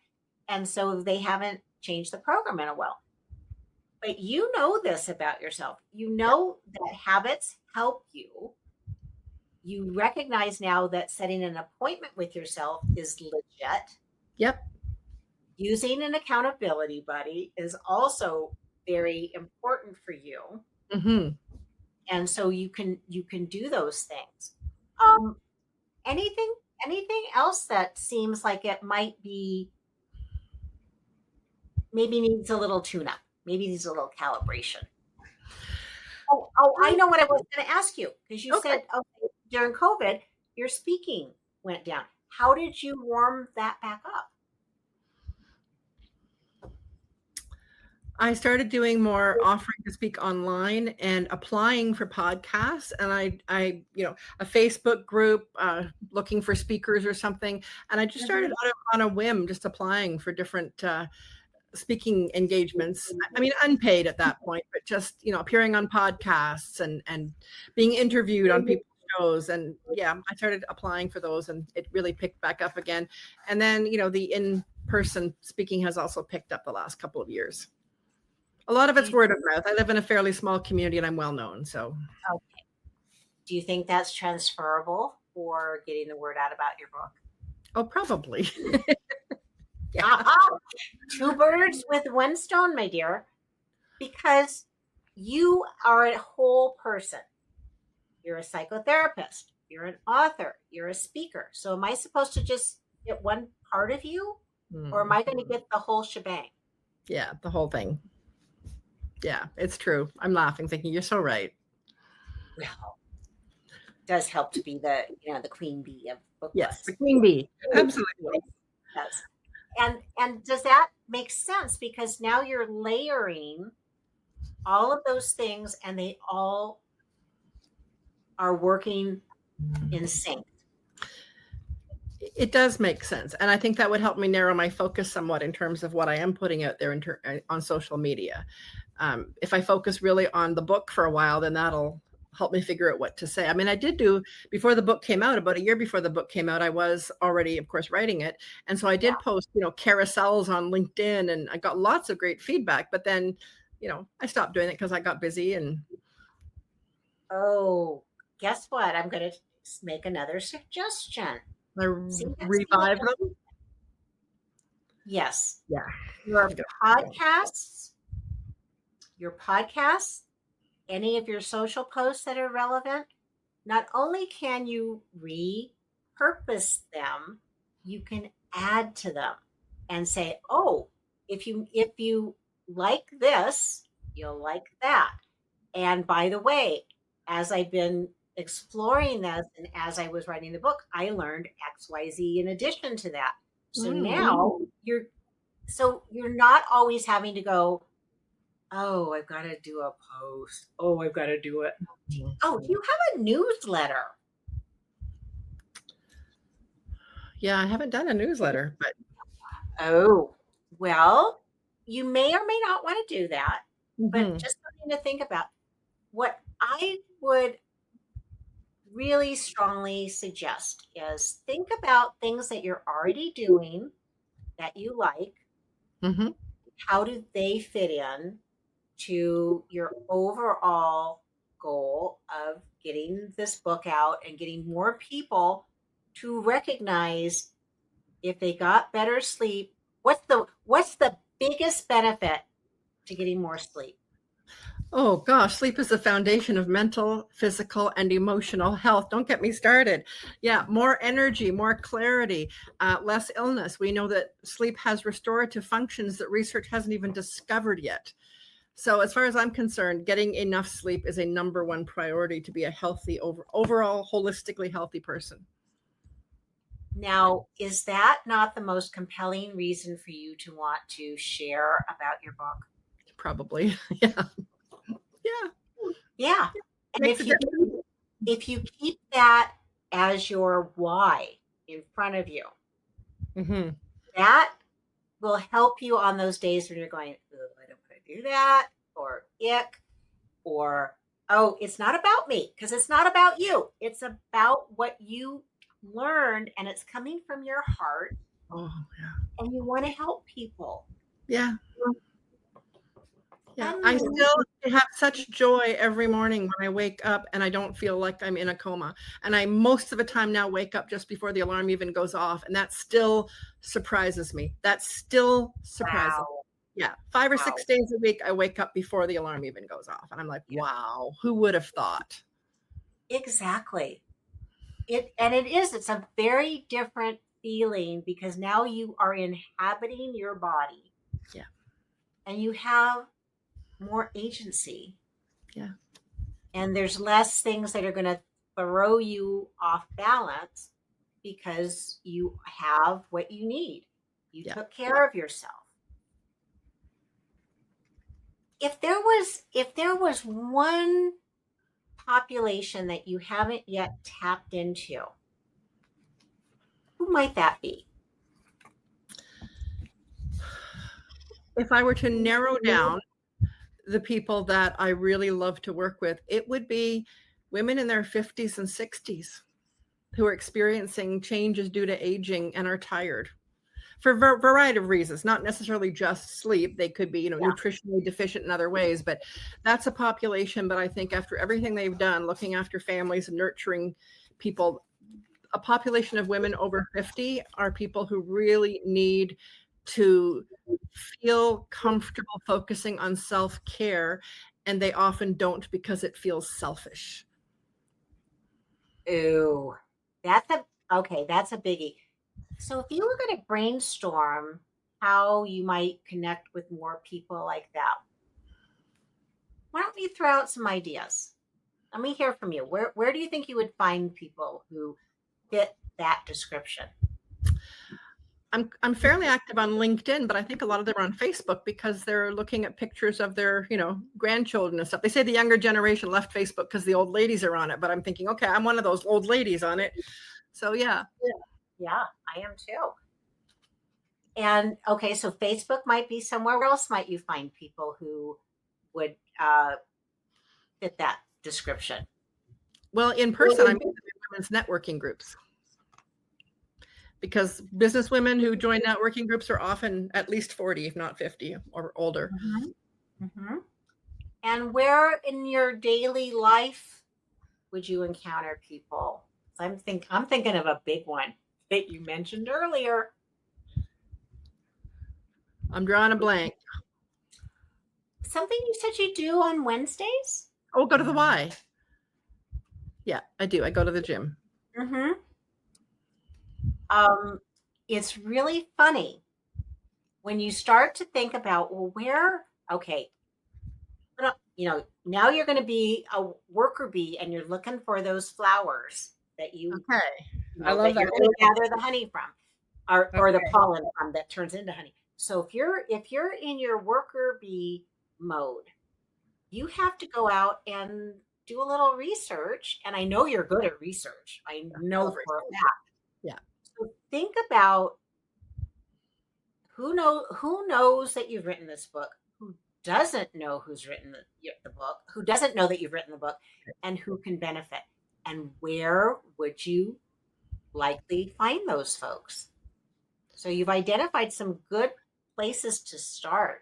And so they haven't changed the program in a while. But you know this about yourself. You Yeah. know that habits help you. You recognize now that setting an appointment with yourself is legit. Yep. Using an accountability buddy is also very important for you. Mm-hmm. And so you can do those things. Um, anything anything else that seems like it might be maybe needs a little tune up, maybe needs a little calibration. Oh, I know what I was going to ask you because you Okay. said during COVID your speaking went down. How did you warm that back up? I started doing more offering to speak online and applying for podcasts. And a Facebook group looking for speakers or something. And I just started on a whim, just applying for different speaking engagements. I mean, unpaid at that point, but just, appearing on podcasts and being interviewed on people's shows. And yeah, I started applying for those and it really picked back up again. And then, the in-person speaking has also picked up the last couple of years. A lot of Do it's you, word of mouth. I live in a fairly small community and I'm well known. So, okay. Do you think that's transferable for getting the word out about your book? oh, probably. Yeah. Aha! Two birds with one stone, my dear, because you are a whole person. You're a psychotherapist, you're an author, you're a speaker. So, am I supposed to just get one part of you, or am I going to get the whole shebang? Yeah, the whole thing. Yeah, it's true. I'm laughing, thinking you're so right. Well, it does help to be the queen bee of book Yes, buzz. the queen bee. Absolutely. Yes. And does that make sense? Because now you're layering all of those things, and they all are working in sync. It does make sense. And I think that would help me narrow my focus somewhat in terms of what I am putting out there on social media. If I focus really on the book for a while, then that'll help me figure out what to say. I mean, I did do before the book came out, about a year before the book came out, I was already, of course, writing it. And so I did post, carousels on LinkedIn and I got lots of great feedback. But then, I stopped doing it because I got busy and. Oh, guess what? I'm going to make another suggestion. I revive them. Yes. Yeah. Your podcasts, any of your social posts that are relevant, not only can you repurpose them, you can add to them and say, oh, if you like this, you'll like that. And by the way, as I've been exploring this and as I was writing the book, I learned XYZ in addition to that. So now you're not always having to go, oh, I've got to do a post. Oh, I've got to do it. Oh, do you have a newsletter? Yeah, I haven't done a newsletter, but. Oh, Well, you may or may not want to do that, but Mhm. just something to think about. What I would really strongly suggest is think about things that you're already doing that you like. Mhm. How do they fit in to your overall goal of getting this book out and getting more people to recognize if they got better sleep, what's the biggest benefit to getting more sleep? Oh gosh, sleep is the foundation of mental, physical, and emotional health. Don't get me started. Yeah, more energy, more clarity, less illness. We know that sleep has restorative functions that research hasn't even discovered yet. So, as far as I'm concerned, getting enough sleep is a number one priority to be a healthy, overall, holistically healthy person. Now, is that not the most compelling reason for you to want to share about your book? Probably. Yeah. Yeah. Yeah. And Makes a difference. if you keep that as your why in front of you, Hmm. that will help you on those days when you're going, "Ugh, I don't want to do that," or ick, or oh, it's not about me, because it's not about you. It's about what you learned and it's coming from your heart Oh, yeah. and you want to help people. Yeah. Yeah, I Um, still have such joy every morning when I wake up and I don't feel like I'm in a coma. And I most of the time now wake up just before the alarm even goes off, and that still surprises me. That still surprises. wow. Yeah, 5 or 6 Wow. days a week I wake up before the alarm even goes off, and I'm like, Yeah, "Wow, who would have thought?" exactly. It's a very different feeling because now you are inhabiting your body Yeah, and you have more agency yeah, and there's less things that are going to throw you off balance because you have what you need. You yeah. took care of yourself. If there was one population that you haven't yet tapped into, who might that be? If I were to narrow down the people that I really love to work with, it would be women in their 50s and 60s who are experiencing changes due to aging and are tired for a variety of reasons, not necessarily just sleep. They could be, Yeah. nutritionally deficient in other ways, but that's a population. But I think after everything they've done, looking after families and nurturing people, a population of women over 50 are people who really need to feel comfortable focusing on self-care, and they often don't because it feels selfish. Ooh, that's a okay, that's a biggie. So if you were going to brainstorm how you might connect with more people like that, why don't we throw out some ideas? Let me hear from you. Where do you think you would find people who fit that description? I'm fairly active on LinkedIn, but I think a lot of them are on Facebook because they're looking at pictures of their, grandchildren and stuff. They say the younger generation left Facebook because the old ladies are on it, but I'm thinking, okay, I'm one of those old ladies on it. So yeah. Yeah, I am too. And okay, so Facebook might be somewhere. Where else might you find people who would fit that description? Well, in person, I'm in women's networking groups because business women who join networking groups are often at least 40, if not 50 or older. Mhm. Mhm. And where in your daily life would you encounter people? I'm thinking of a big one that you mentioned earlier. I'm drawing a blank. Something you said you do on Wednesdays? Oh, go to the Y. Yeah, I do. I go to the gym. Mm-hmm. Um, it's really funny when you start to think about, well, okay, now you're going to be a worker bee and you're looking for those flowers that Okay. I that love that. you're going to gather the honey from, or the Okay. pollen from that turns into honey. So if you're in your worker bee mode, you have to go out and do a little research. And I know you're good at research. I I know love for a research. fact. Yeah. So think about who knows that you've written this book? Who doesn't know who's written the book? Who doesn't know that you've written the book, and who can benefit? And where would you likely find those folks? So you've identified some good places to start.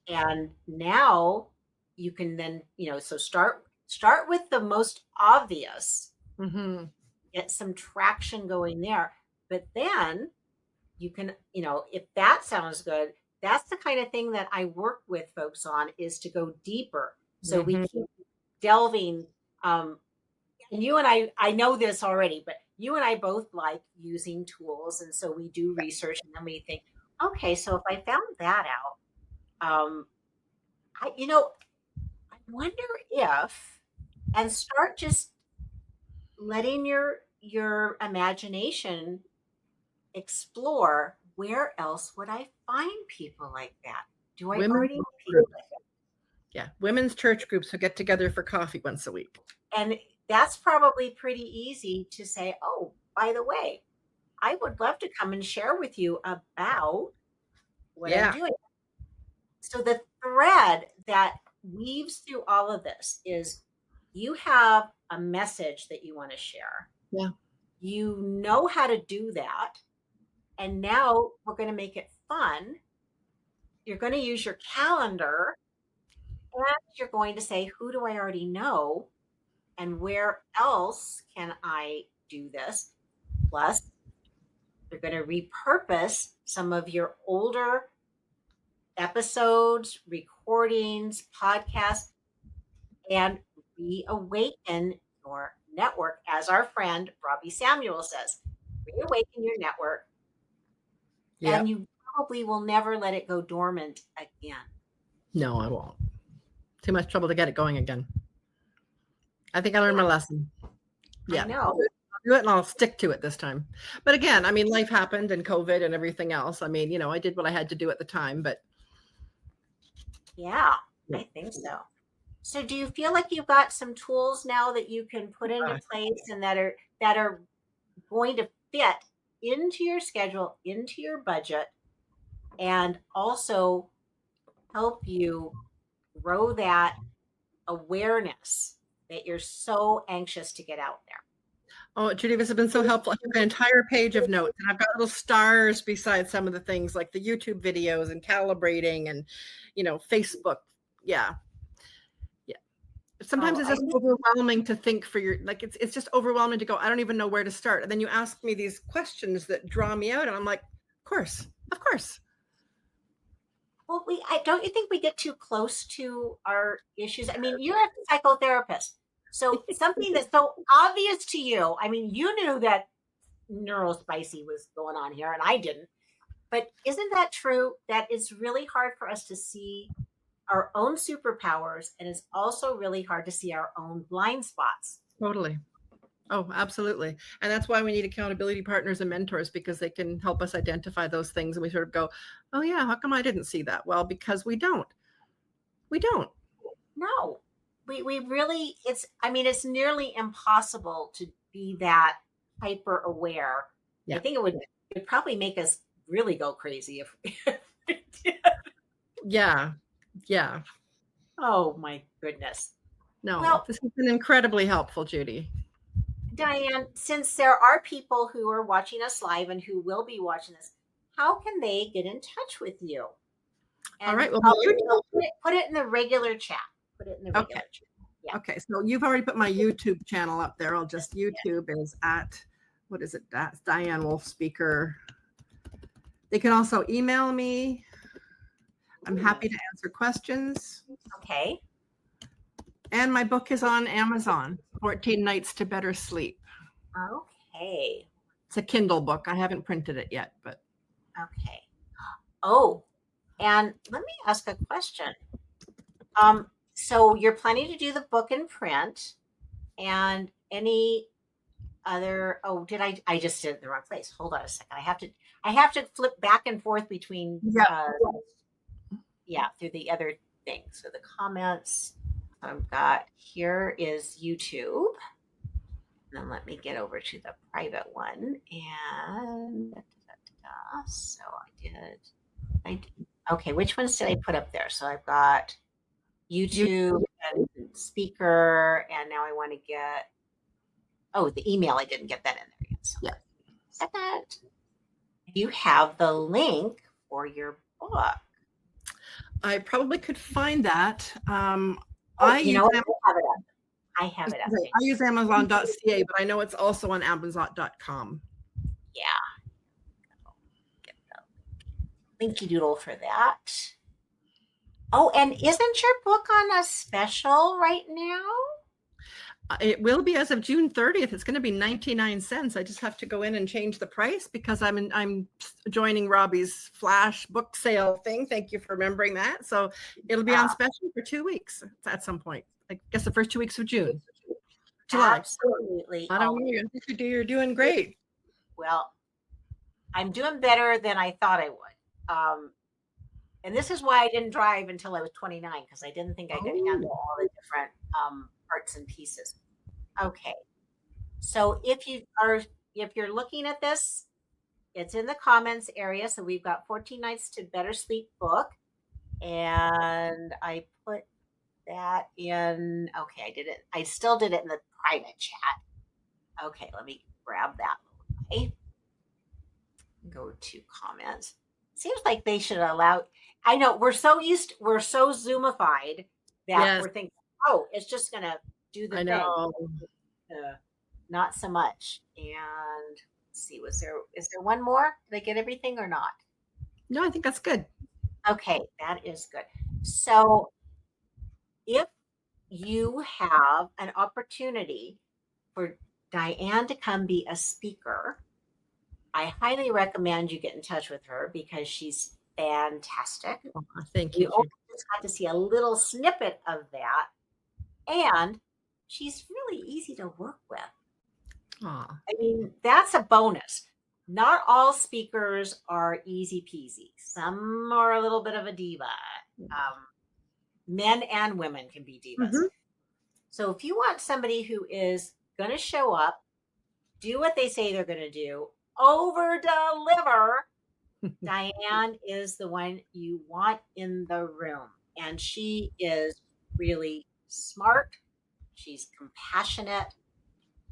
And now you can then, so start with the most obvious, Mm-hmm. get some traction going there. But then you can, if that sounds good, that's the kind of thing that I work with folks on, is to go deeper. So we Mm-hmm. keep delving. And you and I know this already, but you and I both like using tools. And so we do research, and then we think, okay, so if I found that out, I, I wonder if, and start just letting your imagination explore, where else would I find people like that? Do I Women's already know people groups. like that? Yeah, women's church groups who get together for coffee once a week. And that's probably pretty easy to say, oh, by the way, I would love to come and share with you about what I'm Yeah. doing. So the thread that weaves through all of this is, you have a message that you want to share. Yeah. You know how to do that. And now we're going to make it fun. You're going to use your calendar, and you're going to say, who do I already know? And where else can I do this? Plus, you're going to repurpose some of your older episodes, recordings, podcasts, and reawaken your network. As our friend Robbie Samuel says, reawaken your network, Yeah. and you probably will never let it go dormant again. No, I won't. Too much trouble to get it going again. I think I learned my lesson. I Yeah. know. I'll do it and I'll stick to it this time. But again, I mean, life happened and COVID and everything else. I mean, I did what I had to do at the time, but Yeah, yeah. I think so. So do you feel like you've got some tools now that you can put into place, and that are going to fit into your schedule, into your budget, and also help you grow that awareness that you're so anxious to get out there? Oh, Judy, this has been so helpful. I have an entire page of notes, and I've got little stars beside some of the things like the YouTube videos and calibrating and, Facebook. Yeah. Yeah. Sometimes Oh, it's I just think, overwhelming to think for it's just overwhelming to go, I don't even know where to start. And then you ask me these questions that draw me out, and I'm like, of course, of course. well, I don't you think we get too close to our issues? I mean, you're a psychotherapist. So something that's so obvious to you, I mean, you knew that neurospicy was going on here, and I didn't. But isn't that true, that it's really hard for us to see our own superpowers, and it's also really hard to see our own blind spots? Totally. Oh, absolutely. And that's why we need accountability partners and mentors, because they can help us identify those things. And we sort of go, oh, yeah, how come I didn't see that? Well, because we don't. We don't. No, we really, I mean, it's nearly impossible to be that hyper aware. I Yeah. think it'd probably make us really go crazy if we did. Yeah. Yeah. Oh my goodness. No, Well, this has been incredibly helpful, Judy. Diane, since there are people who are watching us live and who will be watching this, how can they get in touch with you? All And right. Well, put it in the regular chat. Put it in the okay. regular chat. Yeah. Okay. So you've already put my YouTube channel up there. I'll just, YouTube is at, what is it? That's Diane Wolf Speaker. They can also email me. I'm happy to answer questions. Okay. And my book is on Amazon, 14 Nights to Better Sleep. Okay. It's a Kindle book. I haven't printed it yet, but. Okay. Oh, and let me ask a question. So you're planning to do the book in print, and any other, oh, I just did it in the wrong place. Hold on a second. I have to flip back and forth between, Yeah. yeah, through the other things. So the comments I've got here is YouTube. And then let me get over to the private one, and So I did, okay, which ones did I put up there? So I've got You, YouTube and speaker, and now I want to get, oh, the email. I didn't get that in there yet. So yeah, second, you have the link for your book. I probably could find that. Oh, I you use know what? Am- I have it up. I use Amazon.ca, but I know it's also on Amazon.com. Yeah, get the linky doodle for that. Oh, and isn't your book on a special right now? It will be as of June 30th. It's going to be 99 cents. I just have to go in and change the price because I'm joining Robbie's flash book sale thing. Thank you for remembering that. So it'll be on special for 2 weeks at some point. I guess the first 2 weeks of June. July. Absolutely. I don't know. I think you're doing great. Well, I'm doing better than I thought I would. And this is why I didn't drive until I was 29, because I didn't think I could handle all the different parts and pieces. Okay. So if you're looking at this, it's in the comments area. So we've got 14 Nights to Better Sleep book. And I put that in. Okay, I did it. I still did it in the private chat. Okay, let me grab that. Okay. Go to comments. Seems like they should allow. I know we're so Zoomified that Yes, we're thinking, oh, it's just gonna do the I thing. know. Not so much. And let's see, is there one more? Did I get everything or not? No, I think that's good. Okay, that is good. So if you have an opportunity for Diane to come be a speaker, I highly recommend you get in touch with her because she's fantastic. Oh, thank We you, only Judy. just got to see a little snippet of that, and she's really easy to work with. Aw. I mean, that's a bonus. Not all speakers are easy peasy. Some are a little bit of a diva. Men and women can be divas. Mhm. So if you want somebody who is going to show up, do what they say they're going to do, over deliver, Diane is the one you want in the room. And she is really smart. She's compassionate.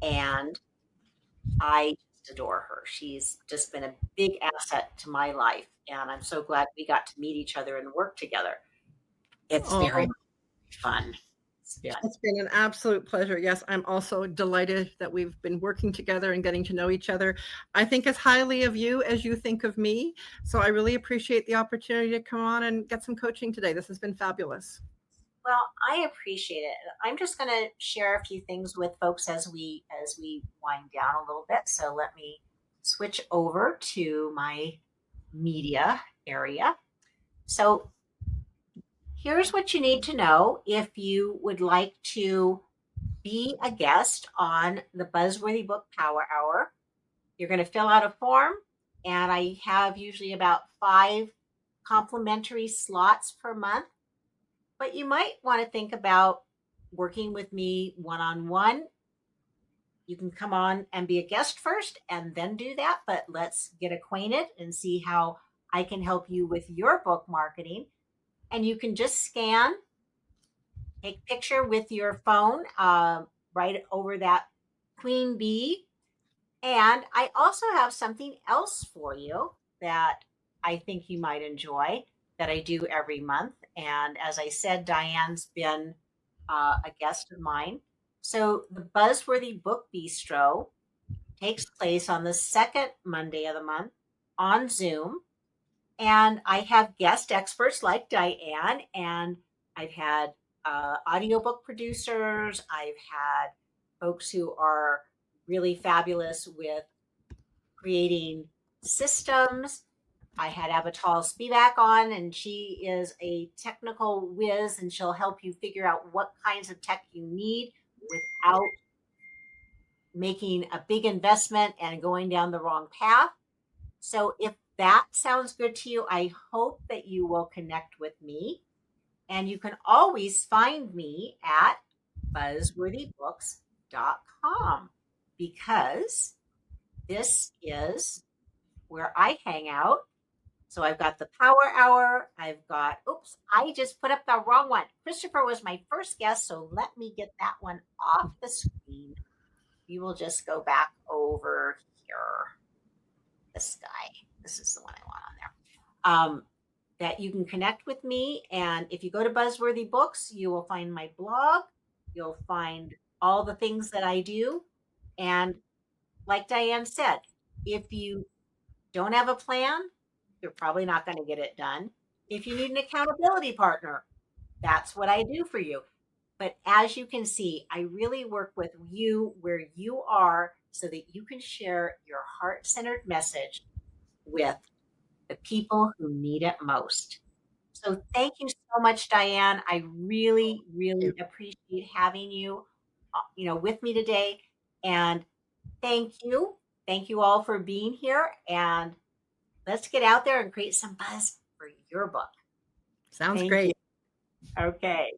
And I just adore her. She's just been a big asset to my life. And I'm so glad we got to meet each other and work together. It's very Oh, fun. it's been an absolute pleasure. Yes, I'm also delighted that we've been working together and getting to know each other. I think as highly of you as you think of me. So I really appreciate the opportunity to come on and get some coaching today. This has been fabulous. Well, I appreciate it. I'm just going to share a few things with folks as we wind down a little bit. So let me switch over to my media area. So here's what you need to know if you would like to be a guest on the Buzzworthy Book Power Hour. You're going to fill out a form, and I have usually about 5 complimentary slots per month. But you might want to think about working with me one on one. You can come on and be a guest first and then do that. But let's get acquainted and see how I can help you with your book marketing. And you can just scan, take a picture with your phone right over that queen bee. And I also have something else for you that I think you might enjoy that I do every month. And as I said, Diane's been a guest of mine. So the Buzzworthy Book Bistro takes place on the second Monday of the month on Zoom. And I have guest experts like Diane, and I've had audiobook producers, I've had folks who are really fabulous with creating systems. I had Abital Spivak on, and she is a technical whiz, and she'll help you figure out what kinds of tech you need without making a big investment and going down the wrong path. So if that sounds good to you, I hope that you will connect with me. And you can always find me at buzzworthybooks.com because this is where I hang out. So I've got the Power Hour. I've got, oops, I just put up the wrong one. Christopher was my first guest, so let me get that one off the screen. You will just go back over here. This guy. This is the one I want on there. That you can connect with me. And if you go to Buzzworthy Books, you will find my blog. You'll find all the things that I do. And like Diane said, if you don't have a plan, you're probably not going to get it done. If you need an accountability partner, that's what I do for you. But as you can see, I really work with you where you are so that you can share your heart centered message with the people who need it most. So thank you so much, Diane. I really, Thank really you. appreciate having you, with me today. And thank you. Thank you all for being here. And let's get out there and create some buzz for your book. Sounds Thank you. great. Okay.